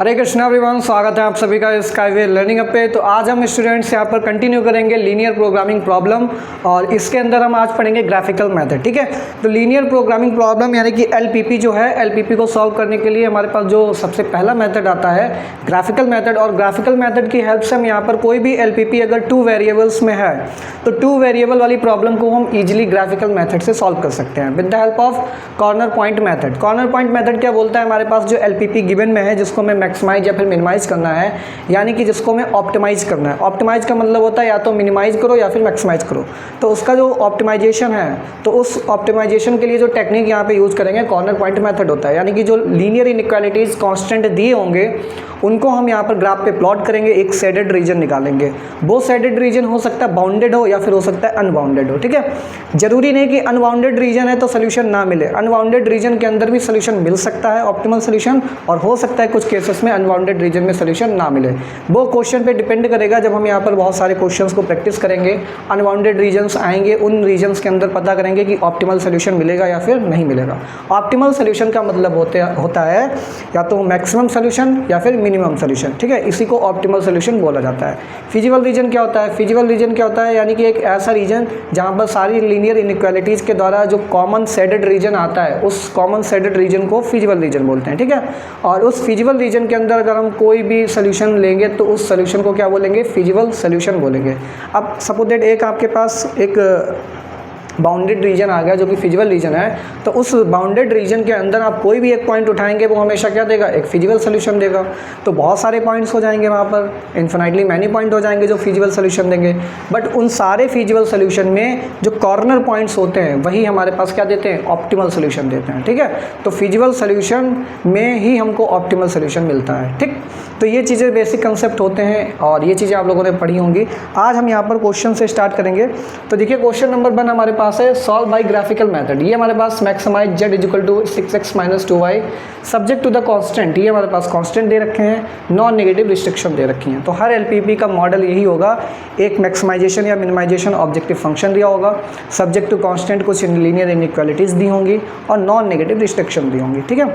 हरे Krishna everyone, स्वागत है आप सभी का स्काईवे लर्निंग ऐप पे। तो आज हम स्टूडेंट्स यहाँ पर कंटिन्यू करेंगे लीनियर प्रोग्रामिंग प्रॉब्लम और इसके अंदर हम आज पढ़ेंगे ग्राफिकल मेथड। ठीक है, तो लीनियर प्रोग्रामिंग प्रॉब्लम यानी कि एलपीपी जो है, एलपीपी को सॉल्व करने के लिए हमारे पास जो सबसे पहला मेथड आता है ग्राफिकल मेथड। और ग्राफिकल मेथड की हेल्प से हम यहाँ पर कोई भी एलपीपी अगर 2 वेरिएबल्स में है तो 2 वेरिएबल वाली प्रॉब्लम को हम ईजिली ग्राफिकल मेथड से सॉल्व कर सकते हैं with the help of corner point method. Corner point method क्या बोलता है, हमारे पास जो एलपीपी गिवन में है जिसको मैं मैक्सिमाइज या फिर मिनिमाइज करना है, यानी कि जिसको मैं ऑप्टिमाइज करना है। ऑप्टिमाइज का मतलब होता है या तो मिनिमाइज करो या फिर मैक्सिमाइज करो। तो उसका जो ऑप्टिमाइजेशन है, तो उस ऑप्टिमाइजेशन के लिए जो टेक्निक यहाँ पे यूज़ करेंगे कॉर्नर पॉइंट मेथड होता है। यानी कि जो लीनियर इनइक्वालिटीज़ कांस्टेंट दिए होंगे उनको हम यहाँ पर ग्राफ पे प्लॉट करेंगे, एक शेडेड रीजन निकालेंगे। वो शेडेड रीजन हो सकता है बाउंडेड हो या फिर हो सकता है अनबाउंडेड हो। ठीक है, जरूरी नहीं कि अनबाउंडेड रीजन है तो सोल्यूशन ना मिले। अनबाउंडेड रीजन के अंदर भी सोल्यूशन मिल सकता है, ऑप्टिमल सोल्यूशन, और हो सकता है कुछ केसेस में अनबाउंडेड रीजन में सोल्यूशन ना मिले। वो क्वेश्चन पे डिपेंड करेगा। जब हम यहाँ पर बहुत सारे क्वेश्चंस को प्रैक्टिस करेंगे, अनबाउंडेड रीजन्स आएंगे, उन रीजन्स के अंदर पता करेंगे कि ऑप्टिमल सोल्यूशन मिलेगा या फिर नहीं मिलेगा। ऑप्टिमल सोल्यूशन का मतलब होता है या तो मैक्सिमम सोल्यूशन या फिर मिनिमम सोल्यूशन। ठीक है, इसी को ऑप्टिमल सोल्यूशन बोला जाता है। फिजिबल रीजन क्या होता है? फिजिबल रीजन क्या होता है, यानी कि एक ऐसा रीजन जहाँ पर सारी लीनियर इनइक्वालिटीज़ के द्वारा जो कॉमन शेडेड रीजन आता है, उस कॉमन शेडेड रीजन को फिजिबल रीजन बोलते हैं। ठीक है, और उस फिजिबल रीजन के अंदर अगर हम कोई भी सोल्यूशन लेंगे तो उस सोल्यूशन को क्या बोलेंगे? फिजिबल सोल्यूशन बोलेंगे। अब सपोज दैट एक आपके पास एक बाउंडेड रीजन आ गया जो कि फिजिबल रीजन है, तो उस बाउंडेड रीजन के अंदर आप कोई भी एक पॉइंट उठाएंगे वो हमेशा क्या देगा? एक फिजिबल सोल्यूशन देगा। तो बहुत सारे पॉइंट्स हो जाएंगे वहाँ पर, इन्फिनाइटली मैनी पॉइंट हो जाएंगे जो फिजिबल सोल्यूशन देंगे। बट उन सारे फिजिबल सोल्यूशन में जो कॉर्नर पॉइंट्स होते हैं वही हमारे पास क्या देते हैं? ऑप्टिमल सोल्यूशन देते हैं। ठीक है, तो फिजिबल सोल्यूशन में ही हमको ऑप्टिमल सोल्यूशन मिलता है। ठीक, तो ये चीज़ें बेसिक कंसेप्ट होते हैं और ये चीज़ें आप लोगों ने पढ़ी होंगी। आज हम यहाँ पर क्वेश्चन से स्टार्ट करेंगे। तो देखिए, क्वेश्चन नंबर 1 हमारे पास है सॉल्व बाय ग्राफिकल मेथड। ये हमारे पास maximise z = 6x - 2y subject to the constant. ये हमारे पास कांस्टेंट दे रखे हैं, नॉन नेगेटिव रिस्ट्रिक्शन दे रखी हैं। तो हर एलपीपी का मॉडल यही होगा, एक मैक्सिमाइजेशन या मिनिमाइजेशन ऑब्जेक्टिव फंक्शन दिया होगा, सब्जेक्ट टू कांस्टेंट कुछ लीनियर इनइक्वालिटीज़ दी होंगी और नॉन नेगेटिव रिस्ट्रिक्शन दी होंगी। ठीक है,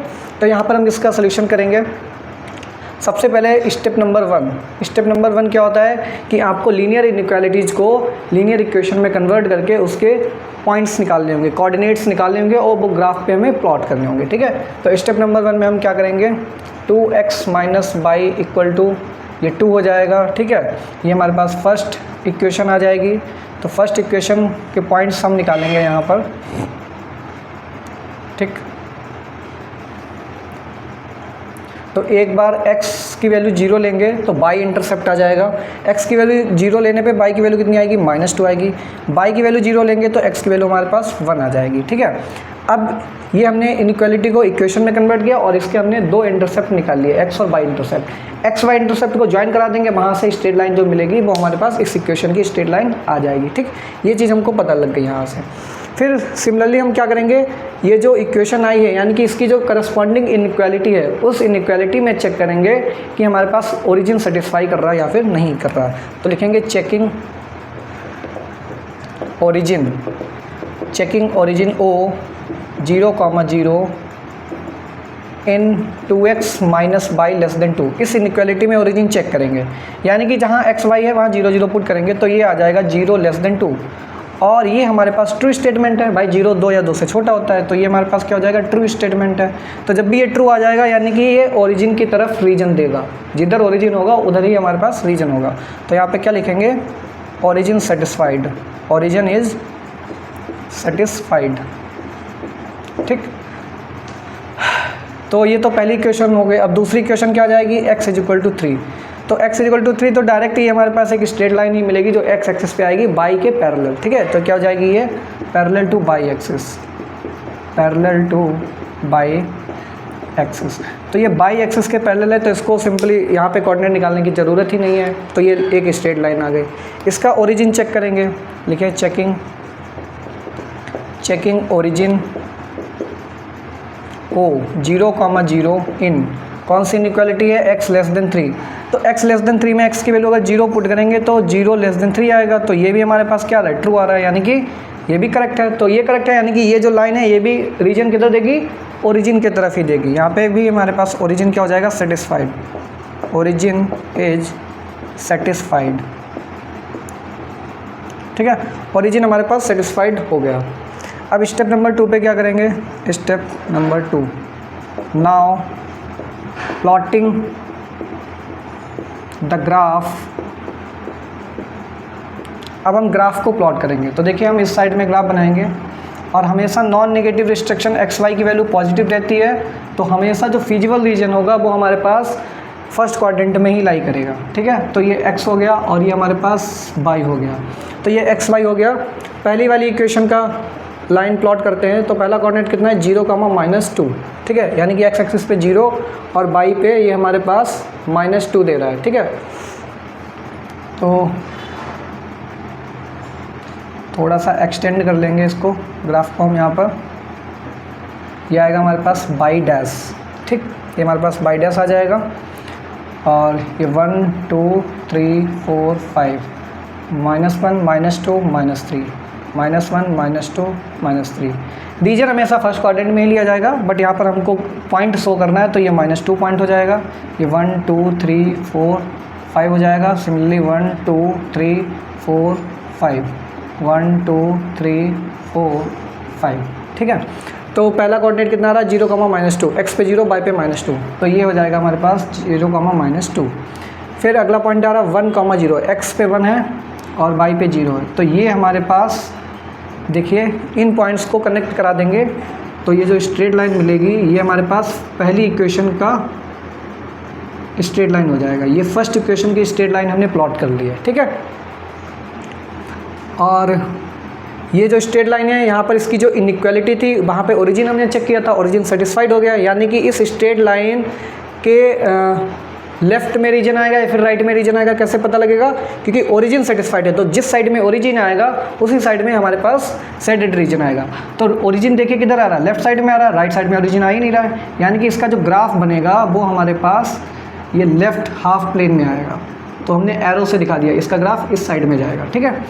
तो यहाँ पर हम इसका सोल्यूशन करेंगे। सबसे पहले स्टेप नंबर 1 क्या होता है कि आपको लीनियर इनइक्वालिटीज़ को लीनियर इक्वेशन में कन्वर्ट करके उसके पॉइंट्स निकालने होंगे, कोऑर्डिनेट्स निकालने होंगे और वो ग्राफ पे हमें प्लॉट करने होंगे। ठीक है, तो स्टेप नंबर 1 में हम क्या करेंगे? 2x - y = ये 2 हो जाएगा। ठीक है, ये हमारे पास फर्स्ट इक्वेशन आ जाएगी। तो फर्स्ट इक्वेशन के पॉइंट्स हम निकालेंगे यहाँ पर। ठीक, तो एक बार x की वैल्यू 0 लेंगे तो y इंटरसेप्ट आ जाएगा। x की वैल्यू 0 लेने पे y की वैल्यू कितनी आएगी? -2 आएगी। y की वैल्यू 0 लेंगे तो x की वैल्यू हमारे पास 1 आ जाएगी। ठीक है, अब ये हमने इनइक्वालिटी को इक्वेशन में कन्वर्ट किया और इसके हमने 2 इंटरसेप्ट निकाल लिए, x और y intercept. x y intercept को ज्वाइन करा देंगे, वहाँ से स्ट्रेट लाइन जो मिलेगी वो हमारे पास इस इक्वेशन की स्ट्रेट लाइन आ जाएगी। ठीक, ये चीज़ हमको पता लग गई यहाँ से। फिर सिमिलरली हम क्या करेंगे? ये जो इक्वेशन आई है यानी कि इसकी जो करस्पॉन्डिंग इनइक्वालिटी है, उस इनइक्वालिटी में चेक करेंगे कि हमारे पास ओरिजिन सेटिस्फाई कर रहा है या फिर नहीं कर रहा है। तो लिखेंगे चेकिंग ओरिजिन O 0,0 इन 2x - y < 2। इस इनइक्वालिटी में ओरिजिन चेक करेंगे, यानी कि जहाँ x y है वहाँ 0 0 पुट करेंगे तो ये आ जाएगा 0 < 2। और ये हमारे पास ट्रू स्टेटमेंट है भाई, 0 2 या 2 से छोटा होता है, तो ये हमारे पास क्या हो जाएगा? ट्रू स्टेटमेंट है। तो जब भी ये ट्रू आ जाएगा यानी कि ये ओरिजिन की तरफ रीजन देगा, जिधर ओरिजिन होगा उधर ही हमारे पास रीजन होगा। तो यहाँ पे क्या लिखेंगे? Origin satisfied, origin is satisfied. ठीक, तो ये तो पहली इक्वेशन हो गई। अब दूसरी इक्वेशन क्या आ जाएगी? x = 3। तो x = 3 तो डायरेक्ट ये हमारे पास एक स्ट्रेट लाइन ही मिलेगी जो x एक्सिस पे आएगी y के पैरेलल। ठीक है, तो क्या हो जाएगी? ये parallel to y axis, parallel to y axis. तो ये y एक्सिस के पैरेलल है तो इसको सिंपली यहाँ पे कोऑर्डिनेट निकालने की ज़रूरत ही नहीं है, तो ये एक स्ट्रेट लाइन आ गई। इसका ओरिजिन चेक करेंगे, लिखें चेकिंग ओरिजिन O 0,0 इन कौन सी इनइक्वालिटी है? x < 3। तो x < 3 में x की वैल्यू अगर 0 पुट करेंगे तो 0 < 3 आएगा। तो ये भी हमारे पास क्या आ रहा है? ट्रू आ रहा है, यानी कि ये भी करेक्ट है। तो ये करेक्ट है, यानी कि ये जो लाइन है ये भी रीजन किधर देगी? ओरिजिन की तरफ ही देगी। यहाँ पे भी हमारे पास ओरिजिन क्या हो जाएगा, सेटिस्फाइड, ओरिजिन इज सेटिस्फाइड, ठीक है, ओरिजिन हमारे पास सेटिस्फाइड हो गया। अब स्टेप नंबर 2 पे क्या करेंगे, step number 2, now plotting the graph. अब हम ग्राफ को प्लॉट करेंगे। तो देखिए हम इस साइड में ग्राफ बनाएंगे और हमेशा non negative restriction x y की वैल्यू पॉजिटिव रहती है, तो हमेशा जो फिजिबल रीजन होगा वो हमारे पास फर्स्ट क्वाड्रेंट में ही लाई करेगा, ठीक है। तो ये x हो गया और ये हमारे पास y हो गया, तो ये x y हो गया। पहली वाली इक्वेशन का लाइन प्लॉट करते हैं। तो पहला कोऑर्डिनेट कितना है, 0,-2, ठीक है, यानी कि x एक्सिस पे 0 और y पे ये हमारे पास -2 दे रहा है, ठीक है। तो थोड़ा सा एक्सटेंड कर लेंगे इसको, ग्राफ को हम यहाँ पर, ये आएगा हमारे पास y डैश, ठीक, ये हमारे पास y डैश आ जाएगा और ये 1 2 3 4 5 -1 -2 -3 -1 -2 -3। रीजन हमेशा फर्स्ट क्वाड्रेंट में ही लिया जाएगा, बट यहाँ पर हमको पॉइंट शो करना है, तो ये -2 पॉइंट हो जाएगा। ये 1 2 3 4 5 हो जाएगा। सिमिलरली 1 2 3 4 5 1 2 3 4 5, ठीक है। तो पहला कोऑर्डिनेट कितना आ रहा है, 0,-2, x पे 0 y पे -2, तो ये हो जाएगा हमारे पास 0,-2। फिर अगला पॉइंट आ रहा है 1,0, x पे 1 है और y पे 0 है, तो ये हमारे पास देखिए इन पॉइंट्स को कनेक्ट करा देंगे, तो ये जो स्ट्रेट लाइन मिलेगी ये हमारे पास पहली इक्वेशन का स्ट्रेट लाइन हो जाएगा। ये फर्स्ट इक्वेशन की स्ट्रेट लाइन हमने प्लॉट कर ली है, ठीक है। और ये जो स्ट्रेट लाइन है, यहाँ पर इसकी जो इनइक्वालिटी थी वहाँ पे ओरिजिन हमने चेक किया था, ओरिजिन सेटिस्फाइड हो गया, यानी कि इस स्ट्रेट लाइन के लेफ्ट में रीजन आएगा या फिर राइट में रीजन आएगा, कैसे पता लगेगा, क्योंकि ओरिजिन सेटिस्फाइड है, तो जिस साइड में ओरिजिन आएगा उसी साइड में हमारे पास सेडेड रीजन आएगा। तो ओरिजिन देखिए किधर आ रहा है, लेफ्ट साइड में आ रहा है, राइट साइड में ओरिजिन आ ही नहीं रहा है, यानी कि इसका जो ग्राफ बनेगा वो हमारे पास ये लेफ्ट हाफ प्लेन में आएगा। तो हमने एरो से दिखा दिया, इसका ग्राफ इस साइड में जाएगा, ठीक है।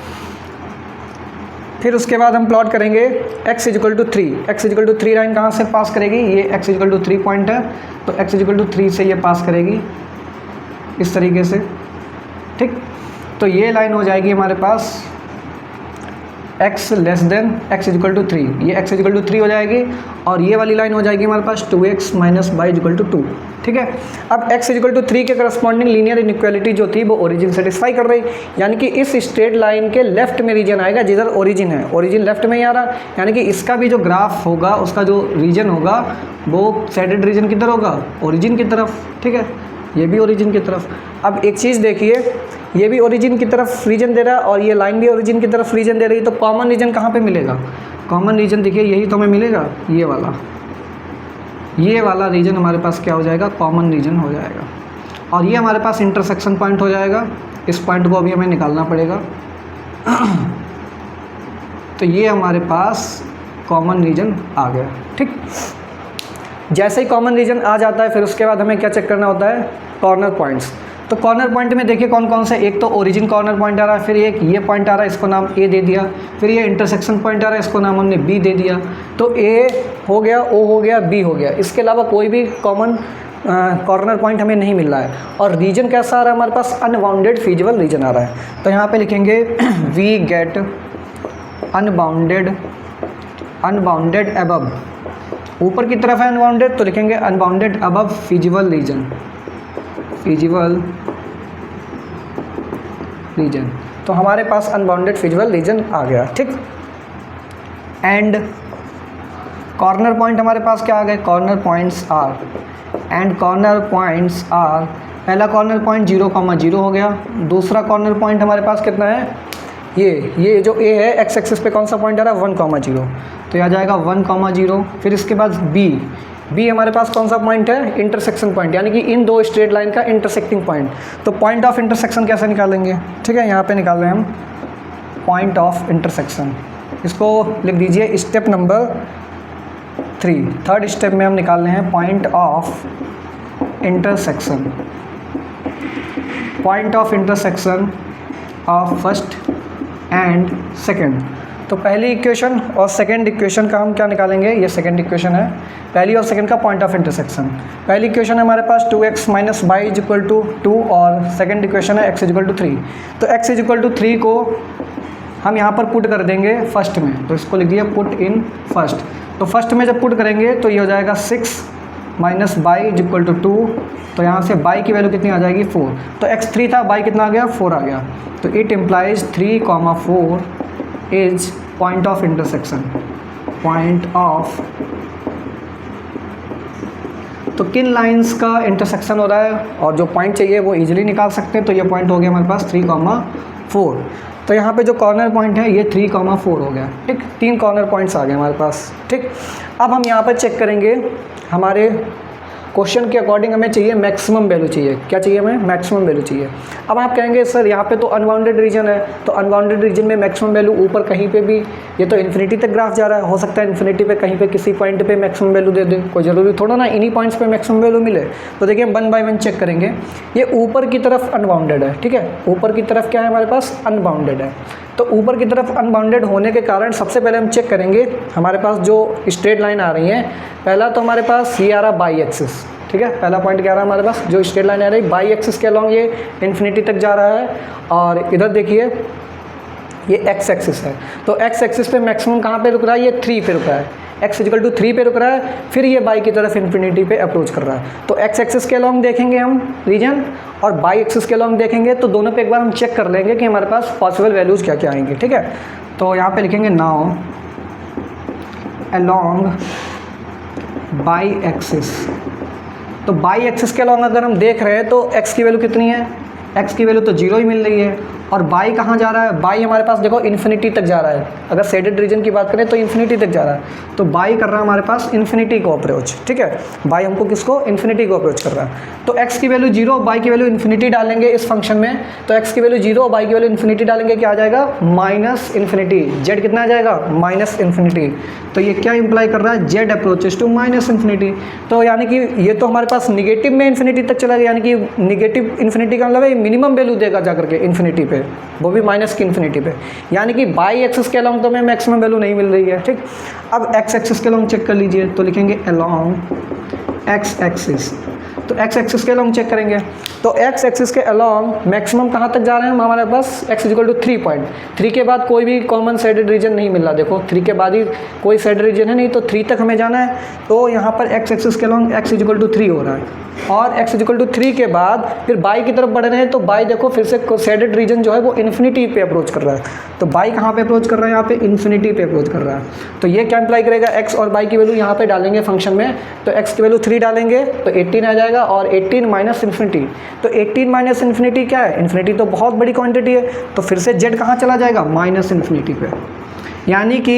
फिर उसके बाद हम प्लॉट करेंगे x = 3। x = 3 लाइन कहाँ से पास करेगी, ये x = 3 पॉइंट है, तो x = 3 से ये पास करेगी इस तरीके से, ठीक। तो ये लाइन हो जाएगी हमारे पास x < x = 3, ये x = 3 हो जाएगी, और ये वाली लाइन हो जाएगी हमारे पास 2x - y = 2, ठीक है। अब x = 3 के करस्पॉन्डिंग लीनियर इनइक्वालिटी जो थी वो ओरिजिन सेटिस्फाई कर रही, यानी कि इस स्ट्रेट लाइन के लेफ्ट में रीजन आएगा जिधर ओरिजिन है, ओरिजिन लेफ्ट में ही आ रहा, यानी कि इसका भी जो ग्राफ होगा उसका जो रीजन होगा वो सेडेड रीजन किधर होगा, ओरिजिन की तरफ, ठीक है, ये भी ओरिजिन की तरफ। अब एक चीज़ देखिए, ये भी ओरिजिन की तरफ रीजन दे रहा है और ये लाइन भी ओरिजिन की तरफ रीजन दे रही है, तो कॉमन रीजन कहाँ पे मिलेगा, कॉमन रीजन देखिए यही तो हमें मिलेगा, ये वाला रीजन हमारे पास क्या हो जाएगा, कॉमन रीजन हो जाएगा, और ये हमारे पास इंटरसेक्शन पॉइंट हो जाएगा। इस पॉइंट को अभी हमें निकालना पड़ेगा। तो ये हमारे पास कॉमन रीजन आ गया, ठीक। जैसे ही कॉमन रीजन आ जाता है फिर उसके बाद हमें क्या चेक करना होता है, कॉर्नर पॉइंट्स। तो कॉर्नर पॉइंट में देखिए कौन कौन से, एक तो ओरिजिन कॉर्नर पॉइंट आ रहा है, फिर एक ये पॉइंट आ रहा है, इसको नाम ए दे दिया, फिर ये इंटरसेक्शन पॉइंट आ रहा है, इसको नाम हमने बी दे दिया। तो ए हो गया, ओ हो गया, बी हो गया, इसके अलावा कोई भी कॉमन कॉर्नर पॉइंट हमें नहीं मिल रहा है। और रीजन कैसा आ रहा है हमारे पास, अनबाउंडेड फीजिबल रीजन आ रहा है। तो यहाँ पे लिखेंगे वी गेट अनबाउंडेड अबव, ऊपर की तरफ है अनबाउंडेड, तो लिखेंगे अनबाउंडेड अबव फीजिबल रीजन, तो हमारे पास अनबाउंडेड फीजिबल रीजन आ गया, ठीक। एंड कॉर्नर पॉइंट हमारे पास क्या आ गए, कॉर्नर पॉइंट्स आर, पहला कॉर्नर पॉइंट 0,0 हो गया, दूसरा कॉर्नर पॉइंट हमारे पास कितना है, ये जो ए है एक्स एक्सिस पे कौन सा पॉइंट आ रहा है, 1,0, तो आ जाएगा 1,0। फिर इसके बाद बी हमारे पास कौन सा पॉइंट है, इंटरसेक्शन पॉइंट, यानी कि इन दो स्ट्रेट लाइन का इंटरसेक्टिंग पॉइंट। तो पॉइंट ऑफ इंटरसेक्शन कैसे निकालेंगे, ठीक है, यहाँ पे निकाल रहे हैं हम पॉइंट ऑफ इंटरसेक्शन, इसको लिख दीजिए स्टेप नंबर 3, थर्ड स्टेप में हम निकाल रहे हैं point of intersection, of first and second. तो पहली इक्वेशन और सेकंड इक्वेशन का हम क्या निकालेंगे, ये सेकंड इक्वेशन है, पहली और सेकंड का पॉइंट ऑफ इंटरसेक्शन। पहली इक्वेशन है हमारे पास 2x minus y is equal to 2 और सेकंड इक्वेशन है x इज इक्वल टू 3। तो x इज इक्वल टू 3 को हम यहाँ पर पुट कर देंगे फर्स्ट में, तो इसको लिख दिया पुट इन फर्स्ट। तो फर्स्ट में जब पुट करेंगे तो ये हो जाएगा 6 minus y is equal to 2, तो यहाँ से वाई की वैल्यू कितनी आ जाएगी 4। तो x 3 था, वाई कितना आ गया 4 आ गया। तो it implies 3,4 is point of intersection. Point of, तो किन लाइंस का इंटरसेक्शन हो रहा है और जो पॉइंट चाहिए वो इजीली निकाल सकते हैं। तो ये पॉइंट हो गया हमारे पास 3,4। तो यहाँ पे जो कॉर्नर पॉइंट है ये 3,4 हो गया, ठीक। 3 कॉर्नर पॉइंट्स आ गए हमारे पास, ठीक। अब हम यहाँ पर चेक करेंगे, हमारे क्वेश्चन के अकॉर्डिंग हमें चाहिए मैक्सिमम वैल्यू चाहिए। क्या चाहिए हमें, मैक्सिमम वैल्यू चाहिए। अब आप कहेंगे सर यहाँ पे तो अनबाउंडेड रीजन है, तो अनबाउंडेड रीजन में मैक्सिमम वैल्यू ऊपर कहीं पे भी, ये तो इन्फिनिटी तक ग्राफ जा रहा है, हो सकता है इन्फिनिटी पे कहीं पे किसी पॉइंट पे मैक्सिमम वैल्यू दे दे, कोई ज़रूरी थोड़ा ना इन्हीं पॉइंट्स पे मैक्सिमम वैल्यू मिले। तो देखिए हम 1 बाय 1 चेक करेंगे। ये ऊपर की तरफ अनबाउंडेड है, ठीक है, ऊपर की तरफ क्या है हमारे पास, अनबाउंडेड है। तो ऊपर की तरफ अनबाउंडेड होने के कारण सबसे पहले हम चेक करेंगे हमारे पास जो स्ट्रेट लाइन आ रही है। पहला तो हमारे पास ये आ रहा बाई एक्सिस, ठीक है, पहला पॉइंट क्या आ रहा है हमारे पास, जो स्ट्रेट लाइन आ रही है बाई एक्सिस के अलॉन्ग ये इन्फिनिटी तक जा रहा है। और इधर देखिए ये एक्स एक्सिस है, तो एक्स एक्सिस पे मैक्सिमम कहाँ पे रुक रहा है, ये 3 पे रुक रहा है, x इक्वल टू 3 पे रुक रहा है, फिर ये बाई की तरफ इन्फिनिटी पे अप्रोच कर रहा है। तो एक्स एक्सिस के अलॉन्ग देखेंगे हम रीजन और बाई एक्सिस के अलॉन्ग देखेंगे, तो दोनों पे एक बार हम चेक कर लेंगे कि हमारे पास पॉसिबल वैल्यूज़ क्या क्या आएंगी, ठीक है। तो यहाँ पे लिखेंगे नाउ अलॉन्ग बाई एक्सिस। तो बाई एक्सिस के अलॉन्ग अगर हम देख रहे हैं तो x की वैल्यू कितनी है, x की वैल्यू तो 0 ही मिल रही है। और बाई कहाँ जा रहा है, बाई हमारे पास देखो इन्फिनिटी तक जा रहा है, अगर शेडेड रीजन की बात करें तो इन्फिनिटी तक जा रहा है। तो बाई कर रहा है हमारे पास इन्फिनिटी को अप्रोच, ठीक है, बाई हमको किसको, इन्फिनिटी को अप्रोच कर रहा है। तो x की वैल्यू 0, बाई की वैल्यू इन्फिनिटी डालेंगे इस फंक्शन में, तो x की वैल्यू 0 और बाई की वैल्यू इन्फिनिटी डालेंगे, क्या आ जाएगा माइनस इन्फिनिटी। z कितना आ जाएगा माइनस इन्फिनिटी। तो ये क्या इंप्लाई कर रहा है, z approaches to minus infinity. तो यानी कि ये तो हमारे पास निगेटिव में इन्फिनिटी तक चला गया, यानी कि निगेटिव इन्फिनिटी का मतलब है मिनिमम वैल्यू देगा जा करके इन्फिनिटी पे, वो भी माइनस की इन्फिनिटी पे, यानी कि बाई एक्सिस के अलॉन्ग तो हमें मैक्सिमम वैल्यू नहीं मिल रही है, ठीक। अब एक्स एक्सिस के अलॉन्ग चेक कर लीजिए, तो लिखेंगे अलॉन्ग एक्स एक्सिस। तो एक्स एक्सिस के अलॉन्ग चेक करेंगे, तो एक्स एक्सिस के अलॉन्ग मैक्सिमम कहाँ तक जा रहे हैं हमारे पास, x इक्वल टू 3 पॉइंट। 3 के बाद कोई भी कॉमन साइडेड रीजन नहीं मिल रहा, देखो 3 के बाद ही कोई साइडेड रीजन है नहीं, तो 3 तक हमें जाना है। तो यहाँ पर एक्स एक्सिस के अलॉन्ग x इक्वल टू 3 हो रहा है, और x इक्वल टू 3 के बाद फिर बाई की तरफ बढ़ रहे हैं, तो बाई देखो फिर से साइडेड रीजन जो है वो इन्फिनिटी पे अप्रोच कर रहा है। तो बाई कहाँ पे अप्रोच कर रहा है, यहाँ पे इन्फिनिटी पे अप्रोच कर रहा है। तो ये क्या इंप्लाई करेगा, x और बाई की वैल्यू यहाँ पे डालेंगे फंक्शन में, तो x की वैल्यू 3 डालेंगे तो 18 आ जाएगा, और 18 माइनस इन्फिनिटी, तो 18 माइनस इन्फिनिटी क्या है, इन्फिनिटी तो बहुत बड़ी क्वांटिटी है, तो फिर से z कहाँ चला जाएगा माइनस इन्फिनिटी पे। यानी कि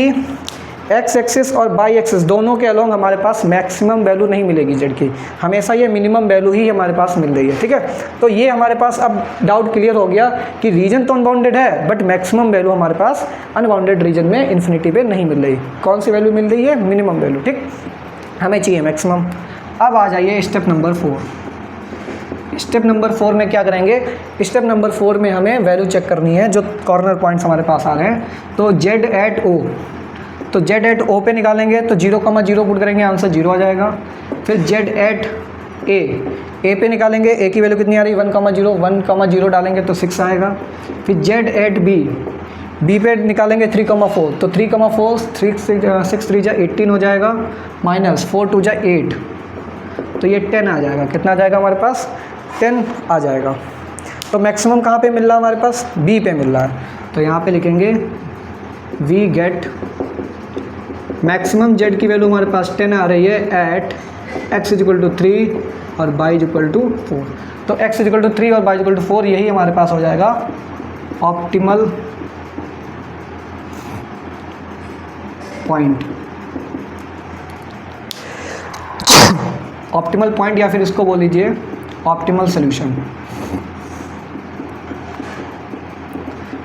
एक्स एक्सिस और बाई एक्सिस दोनों के अलॉन्ग हमारे पास मैक्सिमम वैल्यू नहीं मिलेगी z की, हमेशा ये मिनिमम वैल्यू ही हमारे पास मिल रही है, ठीक है। तो ये हमारे पास अब डाउट क्लियर हो गया कि रीजन तो अनबाउंडेड है, बट मैक्सिमम वैल्यू हमारे पास अनबाउंडेड रीजन में इन्फिनिटी पे नहीं मिल रही। कौन सी वैल्यू मिल रही है, मिनिमम वैल्यू, ठीक, हमें चाहिए मैक्सिमम। अब आ जाइए स्टेप नंबर 4। स्टेप नंबर 4 में क्या करेंगे, स्टेप नंबर 4 में हमें वैल्यू चेक करनी है जो कॉर्नर पॉइंट्स हमारे पास आ रहे हैं। तो z एट o, तो z एट o पे निकालेंगे तो 0,0 पुट करेंगे, आंसर 0 आ जाएगा। फिर z एट a पे निकालेंगे, a की वैल्यू कितनी आ रही है 1,0 डालेंगे तो 6 आएगा। फिर z एट b पे निकालेंगे 3,4, तो 3,4 6 3 जा 18 हो जाएगा, माइनस 4 2 जा 8, तो ये 10 आ जाएगा। कितना आ जाएगा हमारे पास, 10 आ जाएगा। तो मैक्सिमम कहाँ पे मिल रहा है हमारे पास, बी पे मिल रहा है। तो यहाँ पे लिखेंगे वी गेट मैक्सिमम z की वैल्यू हमारे पास 10 आ रही है एट x इक्वल टू 3 और y इक्वल टू 4। तो x इक्वल टू 3 और y इक्वल टू 4, यही हमारे पास हो जाएगा ऑप्टिमल पॉइंट, ऑप्टिमल पॉइंट या फिर इसको बोल लीजिए ऑप्टिमल सोल्यूशन।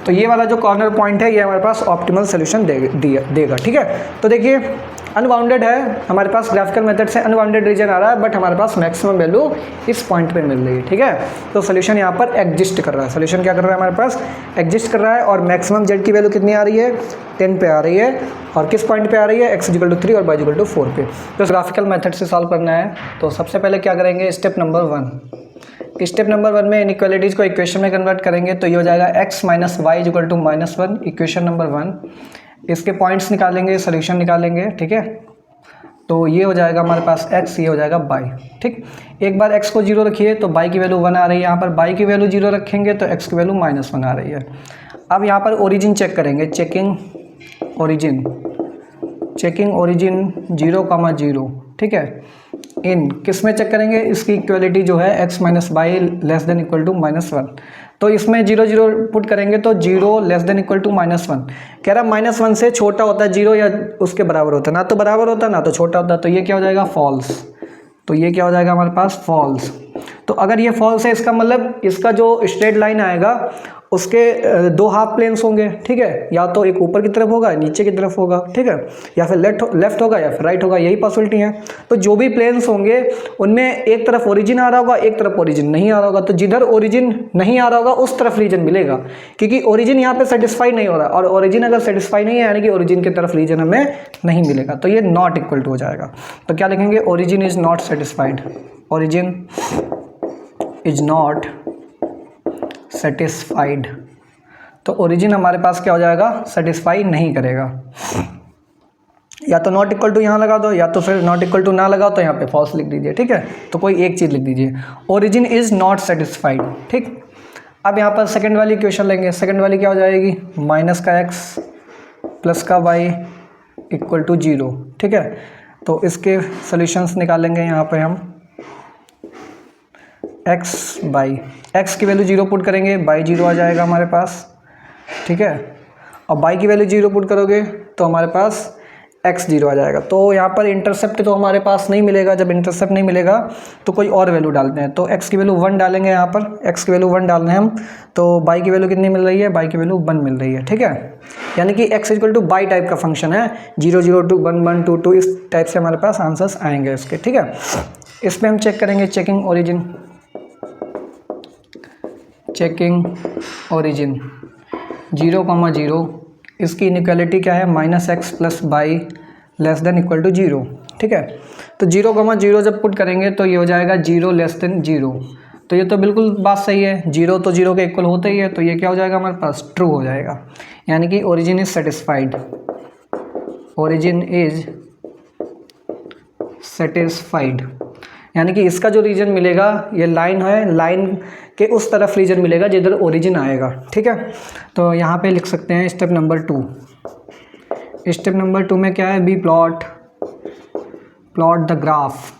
तो ये वाला जो कॉर्नर पॉइंट है ये हमारे पास ऑप्टिमल सोल्यूशन देगा। ठीक है, तो देखिए अनबाउंडेड है हमारे पास, ग्राफिकल मेथड से अनबाउंडेड रीजन आ रहा है, बट हमारे पास मैक्सिमम वैल्यू इस पॉइंट पे मिल रही है। ठीक है, तो सोल्यूशन यहाँ पर एग्जिस्ट कर रहा है, सोल्यूशन क्या कर रहा है हमारे पास, एग्जिस्ट कर रहा है। और मैक्सिमम जेड की वैल्यू कितनी आ रही है, 10 पे आ रही है। और किस पॉइंट पे आ रही है, एक्स इक्वल टू 3 और वाई इक्वल टू 4 पे। तो ग्राफिकल मेथड से सॉल्व करना है, तो सबसे पहले क्या करेंगे, स्टेप नंबर 1। स्टेप नंबर 1 में इनइक्वालिटीज़ को इक्वेशन में कन्वर्ट करेंगे, तो ये हो जाएगा x minus y equal to -1, equation number 1। इसके पॉइंट्स निकालेंगे, सोल्यूशन निकालेंगे। ठीक है, तो ये हो जाएगा हमारे पास x, ये हो जाएगा बाई। ठीक, एक बार x को 0 रखिए तो बाई की वैल्यू 1 आ रही है, यहाँ पर बाई की वैल्यू 0 रखेंगे तो x की वैल्यू -1 आ रही है। अब यहाँ पर ओरिजिन चेक करेंगे, चेकिंग ओरिजिन 0,0। ठीक है, इन किस में चेक करेंगे, इसकी इक्वलिटी जो है x minus y less than equal to -1। तो इसमें 0 0 पुट करेंगे तो 0 लेस देन इक्वल टू -1। कह रहा -1 से छोटा होता है 0 या उसके बराबर होता है, ना तो बराबर होता है ना तो छोटा होता है, तो ये क्या हो जाएगा, फॉल्स। तो ये क्या हो जाएगा हमारे पास, फॉल्स। तो अगर ये फॉल्स है इसका मतलब इसका जो स्ट्रेट लाइन आएगा उसके 2 हाफ प्लेन्स होंगे। ठीक है, या तो एक ऊपर की तरफ होगा नीचे की तरफ होगा। ठीक है, या फिर लेफ्ट होगा या फिर राइट होगा, यही पॉसिबिलिटी है। तो जो भी प्लेन्स होंगे उनमें एक तरफ ओरिजिन आ रहा होगा, एक तरफ ओरिजिन नहीं आ रहा होगा। तो जिधर ओरिजिन नहीं आ रहा होगा उस तरफ रीजन मिलेगा, क्योंकि ओरिजिन यहाँ पे सेटिस्फाई नहीं हो रहा, और ओरिजिन अगर सेटिस्फाई नहीं है यानी कि ओरिजिन की तरफ रीजन हमें नहीं मिलेगा, तो ये नॉट इक्वल टू हो जाएगा। तो क्या लिखेंगे, origin is not satisfied, origin is not satisfied. तो ओरिजिन हमारे पास क्या हो जाएगा, सेटिस्फाई नहीं करेगा। या तो नॉट इक्वल टू यहाँ लगा दो, या तो फिर नॉट इक्वल टू ना लगाओ तो यहाँ पे फॉल्स लिख दीजिए। ठीक है, तो कोई एक चीज़ लिख दीजिए, ओरिजिन इज नॉट सेटिस्फाइड। ठीक, अब यहाँ पर सेकंड वाली इक्वेशन लेंगे, सेकंड वाली क्या हो जाएगी, माइनस का x प्लस का y इक्वल टू 0। ठीक है, तो इसके सॉल्यूशंस निकालेंगे यहाँ पे हम, x बाई x की वैल्यू 0 पुट करेंगे, बाई 0 आ जाएगा हमारे पास। ठीक है, और बाई की वैल्यू 0 पुट करोगे तो हमारे पास x 0 आ जाएगा। तो यहाँ पर इंटरसेप्ट तो हमारे पास नहीं मिलेगा, जब इंटरसेप्ट नहीं मिलेगा तो कोई और वैल्यू डालते हैं। तो x की वैल्यू 1 डालेंगे, यहाँ पर x की वैल्यू 1 डालना है हम। तो बाई की वैल्यू कितनी मिल रही है, बाई की वैल्यू 1 मिल रही है। ठीक है, यानी कि x equal two by type का फंक्शन है, 0 0 2 1 1 2 2, इस टाइप से हमारे पास आंसर्स आएंगे इसके। ठीक है, इसमें हम चेक करेंगे, चेकिंग ओरिजिन 0,0, इसकी इनइक्वालिटी क्या है, -x plus y less than equal to 0। ठीक है, तो 0,0 जब पुट करेंगे तो ये हो जाएगा 0 लेस देन 0। तो ये तो बिल्कुल बात सही है, 0 तो 0 के इक्वल होता ही है, तो ये क्या हो जाएगा हमारे पास, ट्रू हो जाएगा। यानी कि origin is satisfied, origin is satisfied, यानी कि इसका जो रीजन मिलेगा, ये लाइन है, लाइन के उस तरफ रीजन मिलेगा जिधर ओरिजिन आएगा। ठीक है, तो यहाँ पे लिख सकते हैं स्टेप नंबर 2। स्टेप नंबर 2 में क्या है, बी प्लॉट द ग्राफ।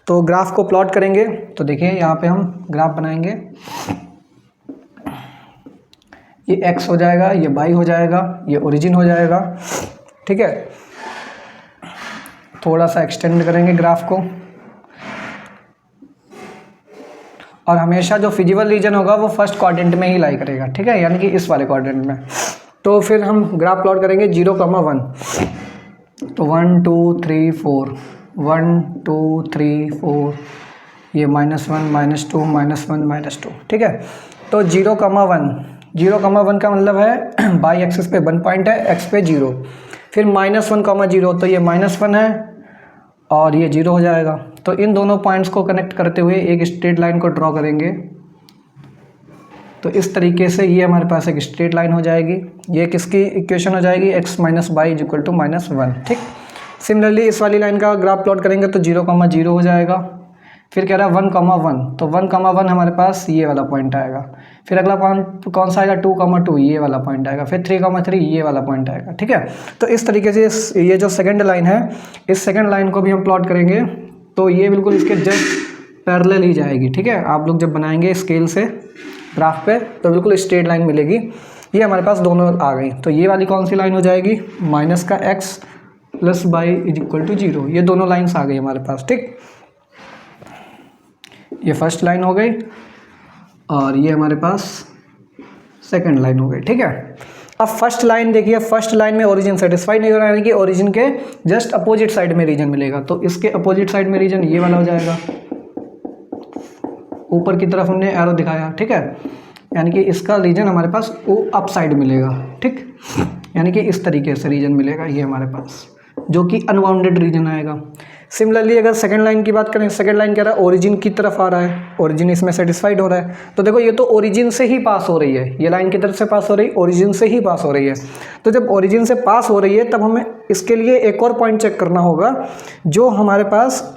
तो ग्राफ को प्लॉट करेंगे, तो देखिए यहाँ पे हम ग्राफ बनाएंगे, ये x हो जाएगा, ये y हो जाएगा, ये ओरिजिन हो जाएगा। ठीक है, थोड़ा सा एक्सटेंड करेंगे ग्राफ को, और हमेशा जो फिजिबल रीजन होगा वो फर्स्ट क्वाड्रेंट में ही लाई करेगा। ठीक है, यानी कि इस वाले क्वाड्रेंट में। तो फिर हम ग्राफ प्लॉट करेंगे 0,1, तो 1 2 3 4, 1 2 3 4, ये -1 -2 -1 -2। ठीक है, तो 0,1 का मतलब है बाई एक्सिस पे 1 पॉइंट है, एक्स पे 0, फिर -1,0, तो ये -1 है और ये 0 हो जाएगा। तो इन दोनों पॉइंट्स को कनेक्ट करते हुए एक स्ट्रेट लाइन को ड्रॉ करेंगे। तो इस तरीके से ये हमारे पास एक स्ट्रेट लाइन हो जाएगी। ये किसकी इक्वेशन हो जाएगी, x minus y is equal to -1। ठीक, सिमिलरली इस वाली लाइन का ग्राफ प्लॉट करेंगे तो 0,0 हो जाएगा। फिर कह रहा है 1,1, तो 1,1 हमारे पास ये वाला पॉइंट आएगा। फिर अगला पॉइंट कौन सा आएगा, 2,2 ये वाला पॉइंट आएगा। फिर 3,3 ये वाला पॉइंट आएगा। ठीक है, तो इस तरीके से ये जो सेकंड लाइन है, इस सेकंड लाइन को भी हम प्लॉट करेंगे तो ये बिल्कुल इसके जस्ट पैरेलल ही जाएगी। ठीक है, आप लोग जब बनाएंगे स्केल से ग्राफ पे तो बिल्कुल स्ट्रेट लाइन मिलेगी। ये हमारे पास दोनों आ गई। तो ये वाली कौन सी लाइन हो जाएगी, माइनस का x plus y is equal to 0। ये दोनों लाइन्स आ गई हमारे पास। ठीक, ये फर्स्ट लाइन हो गई और ये हमारे पास सेकंड लाइन हो गई, ठीक है। अब फर्स्ट लाइन देखिए, फर्स्ट लाइन में ओरिजिन सेटिस्फाई नहीं हो रहा है, यानी कि ओरिजिन के जस्ट अपोजिट साइड में रीजन मिलेगा, तो इसके अपोजिट साइड में रीजन ये वाला हो जाएगा, ऊपर की तरफ हमने एरो दिखाया, ठीक है, यानी कि इसका रीजन हमारे पास अप साइड मिलेगा, ठीक, यानी कि इस तरीके से रीजन मिलेगा ये हमारे पास, जो कि अनबाउंडेड रीजन आएगा। सिमिलरली अगर सेकंड लाइन की बात करें, सेकंड लाइन कह रहा है ओरिजिन की तरफ आ रहा है, ओरिजिन इसमें सेटिस्फाइड हो रहा है, तो देखो ये तो ओरिजिन से ही पास हो रही है, ये लाइन की तरफ से पास हो रही है, ओरिजिन से ही पास हो रही है। तो जब ओरिजिन से पास हो रही है तब हमें इसके लिए एक और पॉइंट चेक करना होगा, जो हमारे पास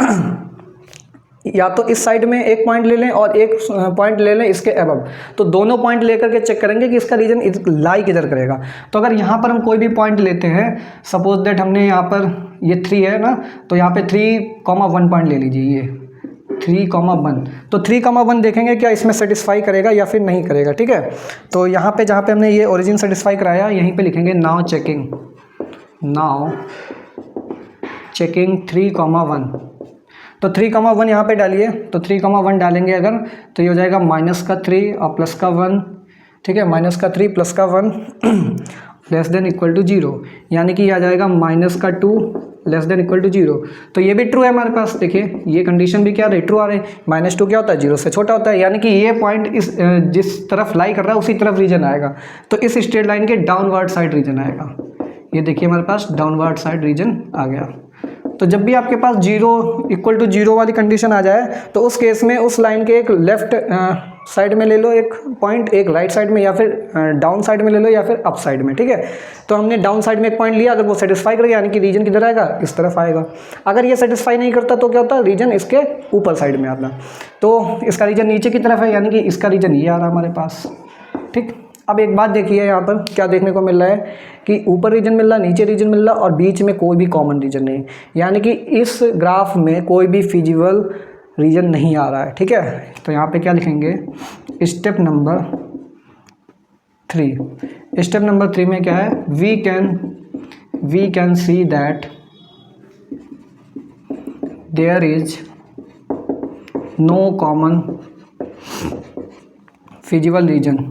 या तो इस साइड में एक पॉइंट ले लें और एक पॉइंट ले लें इसके अबव, तो दोनों पॉइंट लेकर के चेक करेंगे कि इसका रीजन लाई किधर करेगा। तो अगर यहाँ पर हम कोई भी पॉइंट लेते हैं, सपोज दैट हमने यहाँ पर ये 3 है ना, तो यहाँ पे 3,1 पॉइंट ले लीजिए, ये 3,1, तो 3,1 देखेंगे क्या इसमें सेटिस्फाई करेगा या फिर नहीं करेगा, ठीक है। तो यहाँ पे जहाँ पे हमने ये ओरिजिन सेटिस्फाई कराया, यहीं पे लिखेंगे नाउ चेकिंग 3,1, तो 3,1 यहाँ पे डालिए, तो 3,1 डालेंगे अगर, तो ये हो जाएगा -3 और +1, ठीक है, -3 +1 लेस देन इक्वल टू 0, यानी कि ये आ जाएगा -2 लेस देन इक्वल टू 0। तो ये भी ट्रू है हमारे पास, देखिए ये कंडीशन भी क्या रही, ट्रू आ रही। -2 क्या होता है, 0 से छोटा होता है, यानी कि ये पॉइंट इस जिस तरफ लाई कर रहा है उसी तरफ रीजन आएगा, तो इस स्ट्रेट लाइन के डाउनवर्ड साइड रीजन आएगा। ये देखिए हमारे पास डाउनवर्ड साइड रीजन आ गया। तो जब भी आपके पास 0 इक्वल टू 0 वाली कंडीशन आ जाए, तो उस केस में उस लाइन के एक लेफ्ट साइड में ले लो एक पॉइंट, एक राइट साइड में, या फिर डाउन साइड में ले लो, या फिर अप साइड में, ठीक है। तो हमने डाउन साइड में एक पॉइंट लिया, अगर वो सेटिस्फाई करेगा यानी कि रीजन किधर आएगा, इस तरफ आएगा। अगर ये सेटिस्फाई नहीं करता तो क्या होता है, रीजन इसके ऊपर साइड में आता, तो इसका रीजन नीचे की तरफ है, यानी कि इसका रीजन ये आ रहा है हमारे पास, ठीक। अब एक बात देखिए यहाँ पर क्या देखने को मिल रहा है कि ऊपर रीजन मिल रहा है, नीचे रीजन मिल रहा है, और बीच में कोई भी कॉमन रीजन नहीं, यानी कि इस ग्राफ में कोई भी फिजिबल रीजन नहीं आ रहा है, ठीक है। तो यहाँ पे क्या लिखेंगे, स्टेप नंबर 3। स्टेप नंबर 3 में क्या है, we can see that there is no common feasible region,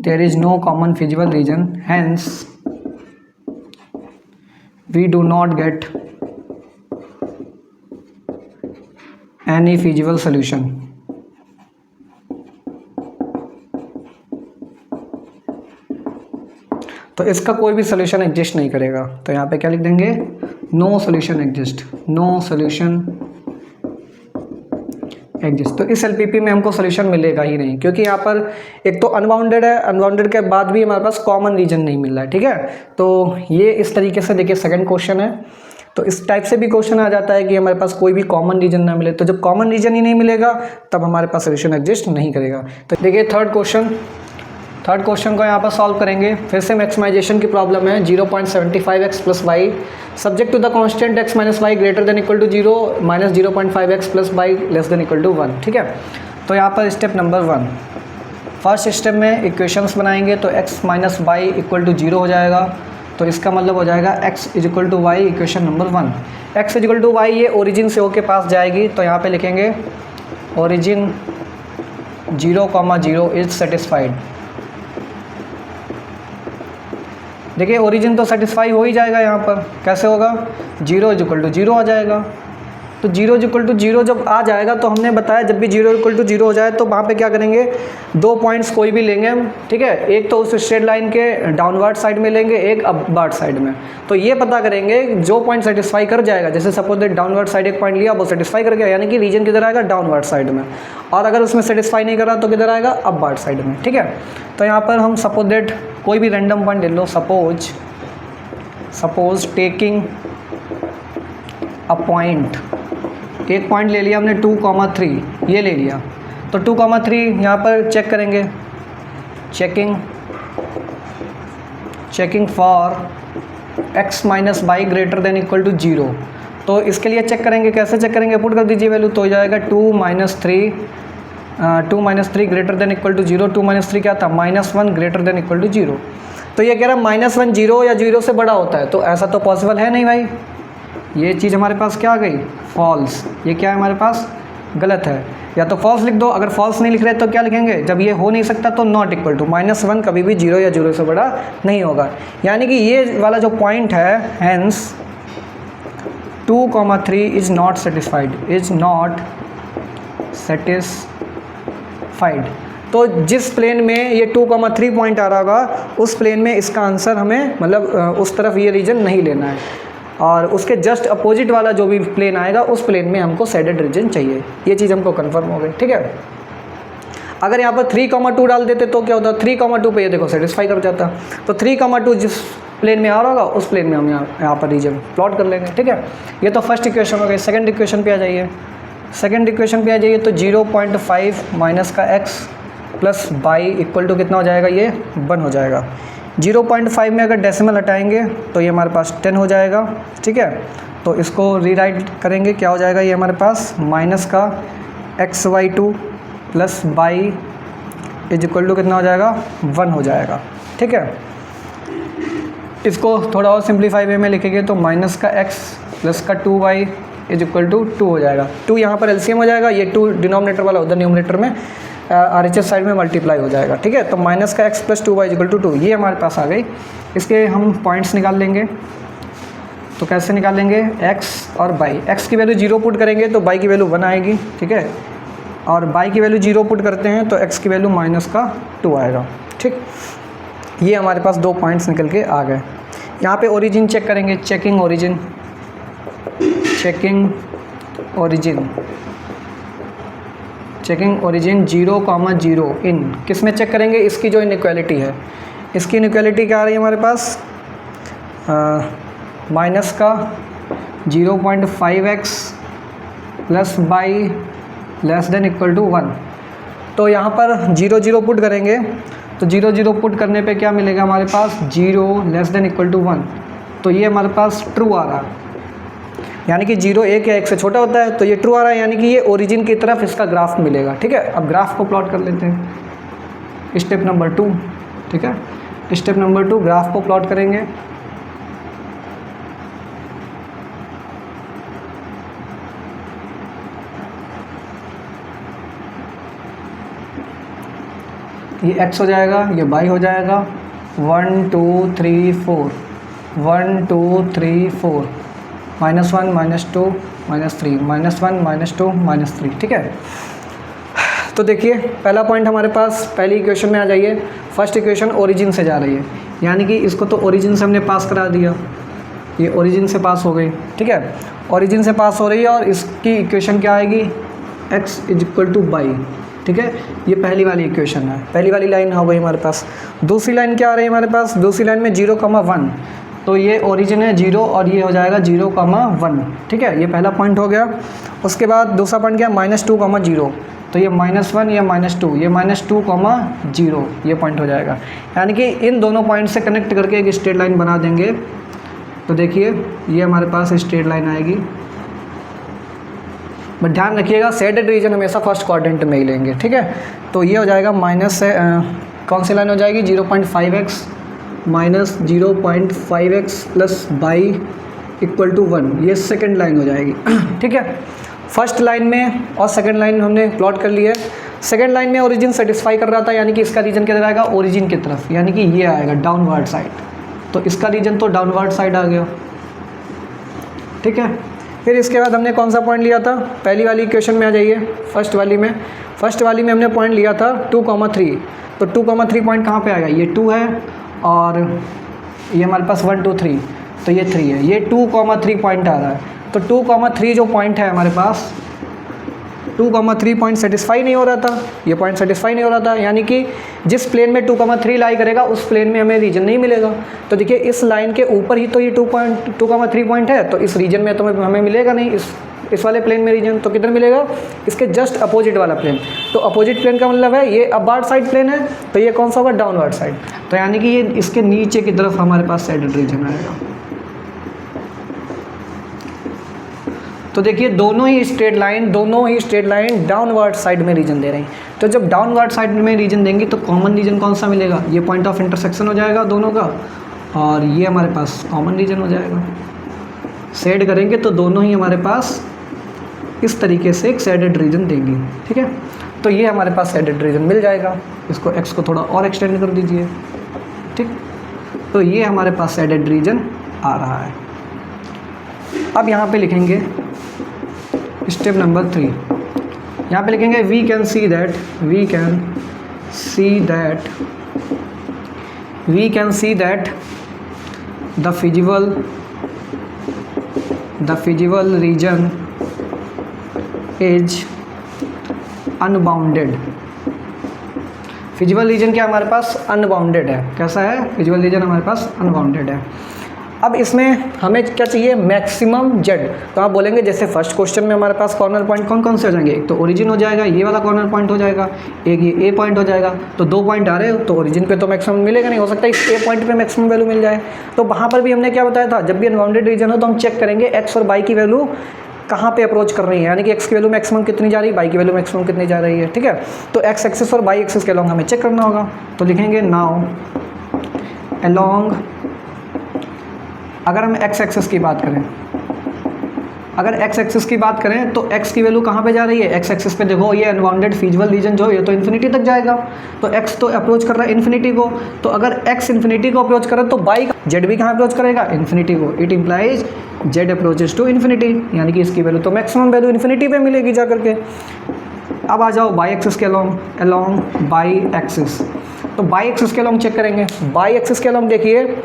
there is no common feasible region, hence we do not get any feasible solution। तो इसका कोई भी सोल्यूशन एग्जिस्ट नहीं करेगा, तो यहाँ पे क्या लिख देंगे, no solution exist, no solution exist. तो इस एलपीपी में हमको सोल्यूशन मिलेगा ही नहीं, क्योंकि यहाँ पर एक तो अनबाउंडेड है, अनबाउंडेड के बाद भी हमारे पास कॉमन रीजन नहीं मिल रहा है, ठीक है। तो ये इस तरीके से देखिए सेकंड क्वेश्चन है, तो इस टाइप से भी क्वेश्चन आ जाता है कि हमारे पास कोई भी कॉमन रीजन ना मिले, तो जब कॉमन रीजन ही नहीं मिलेगा तब हमारे पास सोल्यूशन एग्जिस्ट नहीं करेगा। तो देखिए थर्ड क्वेश्चन को यहाँ पर सॉल्व करेंगे, फिर से मैक्सिमाइजेशन की प्रॉब्लम है। 0.75x + y subject to the constant x - y greater than equal to 0 - 0.5x + y less than equal to 1, ठीक है। तो यहाँ पर स्टेप नंबर 1, फर्स्ट स्टेप में इक्वेशंस बनाएंगे, तो x - y इक्वल टू 0 हो जाएगा, तो इसका मतलब हो जाएगा x = y, equation number 1। x = y ये ओरिजिन से होके पास जाएगी, तो यहाँ पे लिखेंगे ओरिजिन 0,0 इज सेटिस्फाइड। देखिए ओरिजिन तो सेटिस्फाई हो ही जाएगा, यहाँ पर कैसे होगा, 0 = 0 आ जाएगा। तो 0 = 0 जब आ जाएगा, तो हमने बताया जब भी 0 = 0 हो जाए तो वहाँ पे क्या करेंगे, 2 पॉइंट्स कोई भी लेंगे हम, ठीक है। एक तो उस स्ट्रेट लाइन के डाउनवर्ड साइड में लेंगे, एक अपवर्ड साइड में। तो ये पता करेंगे जो पॉइंट सेटिस्फाई कर जाएगा, जैसे सपोज दैट डाउनवर्ड साइड एक पॉइंट लिया, वो सेटिस्फाई कर गया, यानी कि रीजन किधर आएगा, डाउनवर्ड साइड में। और अगर उसमें सेटिस्फाई नहीं कर रहा तो किधर आएगा, अपवर्ड साइड में, ठीक है। तो यहाँ पर हम सपोज दैट कोई भी रैंडम पॉइंट ले लो, सपोज टेकिंग अ पॉइंट, एक पॉइंट ले लिया हमने 2,3, ये ले लिया, तो 2,3 यहाँ पर चेक करेंगे, checking for x - y greater than equal to 0। तो इसके लिए चेक करेंगे, कैसे चेक करेंगे, पुट कर दीजिए वैल्यू, तो हो जाएगा 2 - 3 ग्रेटर देन इक्वल टू 0। 2 - 3 क्या था, -1 ग्रेटर देन इक्वल टू 0। तो ये कह रहा है -1 0 या 0 से बड़ा होता है, तो ऐसा तो पॉसिबल है नहीं भाई, ये चीज़ हमारे पास क्या आ गई, फॉल्स। ये क्या है हमारे पास, गलत है, या तो फॉल्स लिख दो। अगर फॉल्स नहीं लिख रहे तो क्या लिखेंगे, जब ये हो नहीं सकता तो नॉट इक्वल टू, -1 कभी भी 0 या 0 से बड़ा नहीं होगा। यानी कि ये वाला जो पॉइंट है, hence 2,3 is not satisfied, is not satisfied. तो जिस प्लेन में ये 2,3 पॉइंट आ रहा होगा उस प्लेन में इसका आंसर हमें मतलब उस तरफ ये रीजन नहीं लेना है, और उसके जस्ट अपोजिट वाला जो भी प्लेन आएगा उस प्लेन में हमको शेडेड रीजन चाहिए। ये चीज़ हमको कंफर्म हो गई, ठीक है। अगर यहाँ पर 3,2 डाल देते तो क्या होता, 3,2 पे ये देखो सेटिस्फाई कर जाता। तो 3,2 जिस प्लेन में आ रहा होगा उस प्लेन में हम यहाँ पर रीजन प्लॉट कर लेंगे, ठीक है। ये तो फर्स्ट इक्वेशन हो गई। सेकंड इक्वेशन पे आ जाइए। सेकंड इक्वेशन पे आ जाइए तो 0.5 माइनस का x plus y equal to कितना हो जाएगा, ये 1 हो जाएगा। 0.5 में अगर डेसिमल हटाएंगे तो ये हमारे पास 10 हो जाएगा, ठीक है। तो इसको रीराइट करेंगे, क्या हो जाएगा ये हमारे पास माइनस का xy2 plus y is equal to कितना हो जाएगा, 1 हो जाएगा, ठीक है। इसको थोड़ा और सिंप्लीफाई वे में लिखेंगे तो माइनस का x प्लस का 2y इज इक्वल टू 2 हो जाएगा। 2 यहाँ पर एलसीएम हो जाएगा, ये 2 डिनोमिनेटर वाला उधर न्यूमरेटर में RHS साइड में मल्टीप्लाई हो जाएगा, ठीक है। तो माइनस का x plus 2y is equal to 2 ये हमारे पास आ गई। इसके हम पॉइंट्स निकाल लेंगे। तो कैसे निकालेंगे, x और y, x की वैल्यू 0 पुट करेंगे तो y की वैल्यू 1 आएगी, ठीक है। और y की वैल्यू 0 पुट करते हैं तो x की वैल्यू माइनस का 2 आएगा, ठीक। ये हमारे पास 2 पॉइंट्स निकल के आ गए। यहाँ पे ओरिजिन चेक करेंगे, checking origin, checking origin, checking origin 0,0 इन किस में चेक करेंगे, इसकी जो इनइक्वालिटी है, इसकी इनइक्वालिटी क्या आ रही है हमारे पास, माइनस का 0.5x plus y less than equal to 1। तो यहाँ पर 0 0 पुट करेंगे तो 0 0 पुट करने पे क्या मिलेगा हमारे पास, 0 लेस देन इक्वल टू 1। तो ये हमारे पास ट्रू आ रहा है, यानी कि 0 1 या 1 से छोटा होता है, तो ये ट्रू आ रहा है, यानी कि ये ओरिजिन की तरफ इसका ग्राफ मिलेगा, ठीक है। अब ग्राफ को प्लॉट कर लेते हैं, स्टेप नंबर 2, ठीक है। स्टेप नंबर 2 ग्राफ को प्लॉट करेंगे। ये x हो जाएगा, ये y हो जाएगा, 1 2 3 4, 1 2 3 4, -1 -2 -3, -1 -2 -3, ठीक है। तो देखिए पहला पॉइंट हमारे पास पहली इक्वेशन में आ जाइए। फर्स्ट इक्वेशन ओरिजिन से जा रही है, यानी कि इसको तो ओरिजिन से हमने पास करा दिया, ये ओरिजिन से पास हो गई, ठीक है। ओरिजिन से पास हो रही है और इसकी इक्वेशन क्या आएगी, x is equal to y, ठीक है। ये पहली वाली इक्वेशन है, पहली वाली लाइन हो गई हमारे पास। दूसरी लाइन क्या आ रही है हमारे पास, दूसरी लाइन में 0,1, तो ये ओरिजिन है 0 और ये हो जाएगा 0,1, ठीक है। ये पहला पॉइंट हो गया। उसके बाद दूसरा पॉइंट क्या, -2,0, तो ये -1 या -2, ये -2,0 ये पॉइंट हो जाएगा। यानी कि इन दोनों पॉइंट से कनेक्ट करके एक स्ट्रेट लाइन बना देंगे। तो देखिए ये हमारे पास स्ट्रेट लाइन आएगी, बट ध्यान रखिएगा शेडेड रीजन हमेशा फर्स्ट क्वाड्रेंट में ही लेंगे, ठीक है। तो ये हो जाएगा माइनस से कौन सी लाइन हो जाएगी, 0.5x minus 0.5x plus y equal to 1, ये सेकंड लाइन हो जाएगी, ठीक है। फर्स्ट लाइन में और सेकंड लाइन हमने प्लॉट कर लिया है। सेकंड लाइन में ओरिजिन सेटिस्फाई कर रहा था, यानी कि इसका रीजन किधर आएगा, ओरिजिन की तरफ, यानी कि ये आएगा डाउनवर्ड साइड। तो इसका रीजन तो डाउनवर्ड साइड आ गया, ठीक है। फिर इसके बाद हमने कौन सा पॉइंट लिया था, पहली वाली इक्वेशन में आ जाइए। फर्स्ट वाली में हमने पॉइंट लिया था 2,3, तो 2,3 पॉइंट कहाँ पे आएगा, ये 2 है और ये हमारे पास 1 2 3, तो ये 3 है, ये 2,3 पॉइंट आ रहा है। तो 2,3 जो पॉइंट है हमारे पास, 2,3 पॉइंट सेटिस्फाई नहीं हो रहा था, ये पॉइंट सेटिस्फाई नहीं हो रहा था, यानी कि जिस प्लेन में 2,3 लाई करेगा उस प्लेन में हमें रीजन नहीं मिलेगा। तो देखिए इस लाइन के ऊपर ही तो ये 2,3 पॉइंट है, तो इस रीजन में तो हमें मिलेगा नहीं, इस वाले प्लेन में रीजन। तो किधर मिलेगा, इसके जस्ट अपोजिट वाला प्लेन। तो अपोजिट प्लेन का मतलब है ये अपवर्ड साइड प्लेन है, तो ये कौन सा होगा, डाउनवर्ड साइड। तो यानी कि ये इसके नीचे की तरफ हमारे पास शेडेड रीजन आएगा। तो देखिए दोनों ही स्ट्रेट लाइन डाउनवर्ड साइड में रीजन दे रही हैं। तो जब डाउनवर्ड साइड में रीजन देंगी तो कॉमन रीजन कौन सा मिलेगा, ये पॉइंट ऑफ इंटरसेक्शन हो जाएगा दोनों का, और ये हमारे पास कॉमन रीजन हो जाएगा। शेड करेंगे तो दोनों ही हमारे पास इस तरीके से एक शेडेड रीजन देंगी, ठीक है। तो ये हमारे पास शेडेड रीजन मिल जाएगा, इसको x को थोड़ा और एक्सटेंड कर दीजिए, ठीक। तो ये हमारे पास शेडेड रीजन आ रहा है। अब यहाँ पे लिखेंगे स्टेप नंबर 3, यहाँ पे लिखेंगे we can see that the feasible region is unbounded. Feasible region क्या हमारे पास अनबाउंडेड है। कैसा है? फिजिबल रीजन हमारे पास अनबाउंडेड है। अब इसमें हमें क्या चाहिए? Maximum Z. तो आप बोलेंगे जैसे फर्स्ट क्वेश्चन में हमारे पास कॉर्नर पॉइंट कौन कौन से हो जाएंगे? एक तो ओरिजिन हो जाएगा, ये वाला कॉर्नर पॉइंट हो जाएगा, एक ये ए पॉइंट हो जाएगा। तो 2 पॉइंट आ रहे हो तो ओरिजिन पे तो मैक्सिमम मिलेगा नहीं, हो सकता है इस ए पॉइंट पे मैक्सिमम वैल्यू मिल जाए। तो वहाँ पर भी हमने क्या बताया था, जब भी अनबाउंडेड रीजन हो तो हम चेक करेंगे एक्स और वाई की वैल्यू कहाँ पे अप्रोच कर रही है, यानी कि एक्स की वैल्यू मैक्सिमम कितनी जा रही है, वाई की वैल्यू मैक्सिमम कितनी जा रही है, ठीक है। तो एक्स एक्सिस और वाई एक्सिस के अलॉन्ग हमें चेक करना होगा। तो लिखेंगे नाउ अलॉन्ग, अगर हम एक्स एक्सिस की बात करें, तो x की वैल्यू कहाँ पे जा रही है? x एक्सिस पे देखो, ये अनबाउंडेड फिजिबल रीजन जो है तो इन्फिनिटी तक जाएगा। तो x तो अप्रोच कर रहा है इन्फिनिटी को, तो अगर x इन्फिनिटी को अप्रोच करे तो y z भी कहाँ अप्रोच करेगा? इन्फिनिटी को। It implies z approaches to infinity, यानी कि इसकी वैल्यू तो मैक्सिमम वैल्यू इन्फिनिटी पे मिलेगी जा करके। अब आ जाओ y एक्सिस के अलॉन्ग y एक्सिस। तो y एक्सिस के अलॉन्ग चेक करेंगे। y एक्सिस के अलॉन्ग देखिए,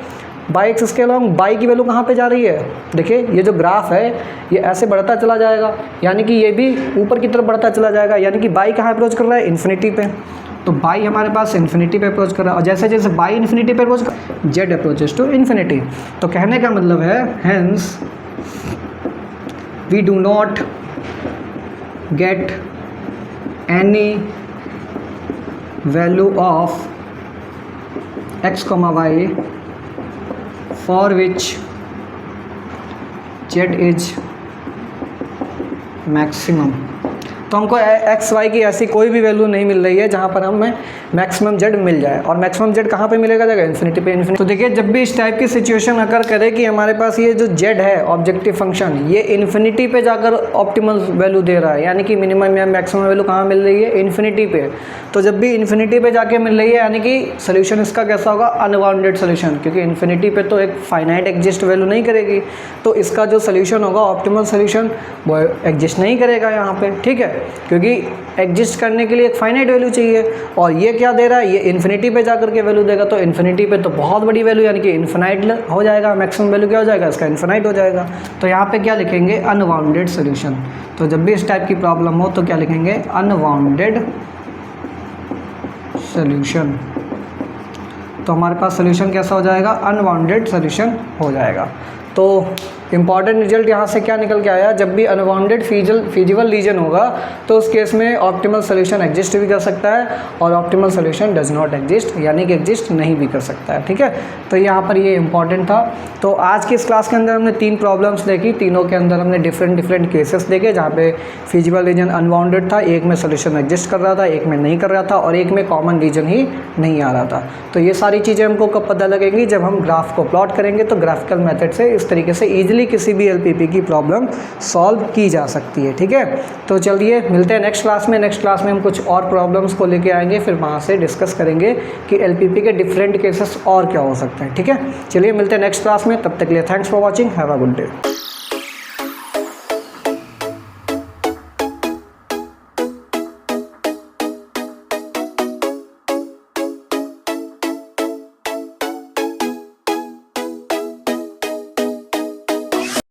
बाई एक्सिस के अलॉन्ग बाई की वैल्यू कहाँ पे जा रही है? देखिए ये जो ग्राफ है ये ऐसे बढ़ता चला जाएगा, यानी कि ये भी ऊपर की तरफ बढ़ता चला जाएगा, यानी कि बाई कहाँ अप्रोच कर रहा है? इन्फिनिटी पे। तो बाई हमारे पास इन्फिनिटी पे अप्रोच कर रहा है, और जैसे जैसे बाई इन्फिनिटी पे अप्रोच कर जेड अप्रोचेस टू इन्फिनिटी। तो कहने का मतलब है hence we do not get any value of x comma y for which z is maximum। तो हमको एक्स वाई की ऐसी कोई भी वैल्यू नहीं मिल रही है जहाँ पर हमें मैक्सिमम जेड मिल जाए, और मैक्सिमम जेड कहाँ पे मिलेगा? जाएगा इन्फिनिटी पे। इन्फिनिटी। तो देखिए जब भी इस टाइप की सिचुएशन अकर करे कि हमारे पास ये जो जेड है ऑब्जेक्टिव फंक्शन, ये इन्फिनिटी पे जाकर ऑप्टिमल वैल्यू दे रहा है, यानी कि मिनिमम या मैक्सिमम वैल्यू कहाँ मिल रही है? इन्फिनिटी पे। तो जब भी इन्फिनिटी पे जाके मिल रही है, यानी कि सोल्यूशन इसका कैसा होगा? अनबाउंडेड सोल्यूशन, क्योंकि इन्फिनिटी पे तो एक फाइनाइट एग्जिस्ट वैल्यू नहीं करेगी, तो इसका जो सोल्यूशन होगा ऑप्टिमल सोल्यूशन वो एग्जिस्ट नहीं करेगा यहाँ पे, ठीक है, क्योंकि एग्जिस्ट करने के लिए एक फाइनाइट वैल्यू चाहिए। और ये क्या दे रहा है? ये इन्फिनिटी पे जाकर के वैल्यू देगा, तो इन्फिनिटी पे तो बहुत बड़ी वैल्यू, यानी कि इन्फिनाइट हो जाएगा। मैक्सिमम वैल्यू क्या हो जाएगा? इसका इन्फिनाइट हो जाएगा। तो यहाँ पे क्या लिखेंगे? Unbounded solution. तो जब भी इस टाइप की प्रॉब्लम हो तो क्या लिखेंगे? Unbounded solution. तो हमारे पास सोल्यूशन कैसा हो जाएगा? अनबाउंडेड सोल्यूशन हो जाएगा। तो इंपॉर्टेंट रिजल्ट यहाँ से क्या निकल के आया? जब भी अनबाउंडेड फिजिबल रीजन होगा तो उस केस में ऑप्टिमल सोल्यूशन एग्जिस्ट भी कर सकता है, और optimal solution does not exist, यानी कि एग्जिस्ट नहीं भी कर सकता है, ठीक है। तो यहाँ पर ये इंपॉर्टेंट था। तो आज की इस क्लास के अंदर हमने 3 प्रॉब्लम्स देखी, तीनों के अंदर हमने डिफरेंट केसेस देखे, जहाँ पे फिजिबल रीजन अनबाउंडेड था, एक में सोल्यूशन एग्जिस्ट कर रहा था, एक में नहीं कर रहा था, और एक में कॉमन रीजन ही नहीं आ रहा था। तो ये सारी चीज़ें हमको कब पता लगेंगी? जब हम ग्राफ को प्लॉट करेंगे, तो ग्राफिकल मेथड से इस तरीके से ईजिली किसी भी एलपीपी की प्रॉब्लम सॉल्व की जा सकती है, ठीक है। तो चलिए मिलते हैं नेक्स्ट क्लास में। नेक्स्ट क्लास में हम कुछ और प्रॉब्लम्स को लेके आएंगे, फिर वहाँ से डिस्कस करेंगे कि एलपीपी के डिफरेंट केसेस और क्या हो सकते हैं, ठीक है। चलिए मिलते हैं नेक्स्ट क्लास में, तब तक के लिए thanks for watching, have a good day.